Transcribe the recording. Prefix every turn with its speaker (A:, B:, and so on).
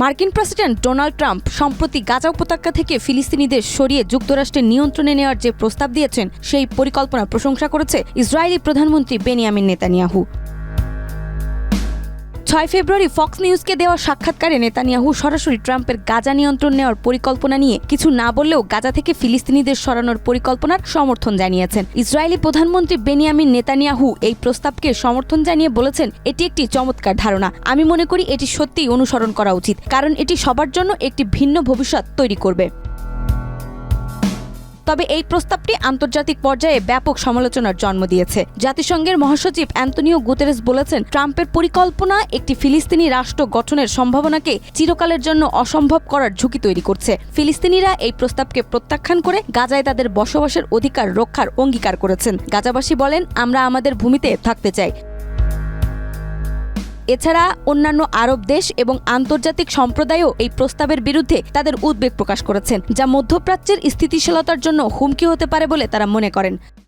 A: মার্কিন president Donald Trump সম্প্রতি গাজা উপত্যকা থেকে ফিলিস্তিনিদের সরিয়ে যুক্তরাষ্ট্রের নিয়ন্ত্রণে নেওয়ার যে প্রস্তাব দিয়েছেন সেই পরিকল্পনার প্রশংসা করেছে ইসরায়েলি প্রধানমন্ত্রী বেনিয়ামিন নেতানিয়াহু। 6 ফেব্রুয়ারি ফক্স নিউজকে দেওয়া সাক্ষাৎকারে নেতানিয়াহু সরাসরি ট্রাম্পের গাজা নিয়ন্ত্রণ নেওয়ার পরিকল্পনা নিয়ে কিছু না বললেও গাজা থেকে ফিলিস্তিনিদের সরানোর পরিকল্পনার সমর্থন জানিয়েছেন। ইসরায়েলি প্রধানমন্ত্রী বেনিয়ামিন নেতানিয়াহু এই প্রস্তাবকে সমর্থন জানিয়ে বলেছেন, এটি একটি চমৎকার ধারণা। আমি মনে করি এটি সত্যিই অনুসরণ করা উচিত, কারণ এটি সবার জন্য একটি ভিন্ন ভবিষ্যৎ তৈরি করবে। তবে এই প্রস্তাবটি আন্তর্জাতিক পর্যায়ে ব্যাপক সমালোচনার জন্ম দিয়েছে। জাতিসংঘের মহাসচিব অ্যান্তোনিও গুতেরেস বলেছেন, ট্রাম্পের পরিকল্পনা একটি ফিলিস্তিনি রাষ্ট্র গঠনের সম্ভাবনাকে চিরকালের জন্য অসম্ভব করার ঝুঁকি তৈরি করছে। ফিলিস্তিনিরা এই প্রস্তাবকে প্রত্যাখ্যান করে গাজায় তাদের বসবাসের অধিকার রক্ষার অঙ্গীকার করেছেন। গাজাবাসী বলেন, আমরা আমাদের ভূমিতে থাকতে চাই। এছাড়া অন্যান্য আরব দেশ এবং আন্তর্জাতিক সম্প্রদায়ও এই প্রস্তাবের বিরুদ্ধে তাদের উদ্বেগ প্রকাশ করেছেন, যা মধ্যপ্রাচ্যের স্থিতিশীলতার জন্য হুমকি হতে পারে বলে তারা মনে করেন।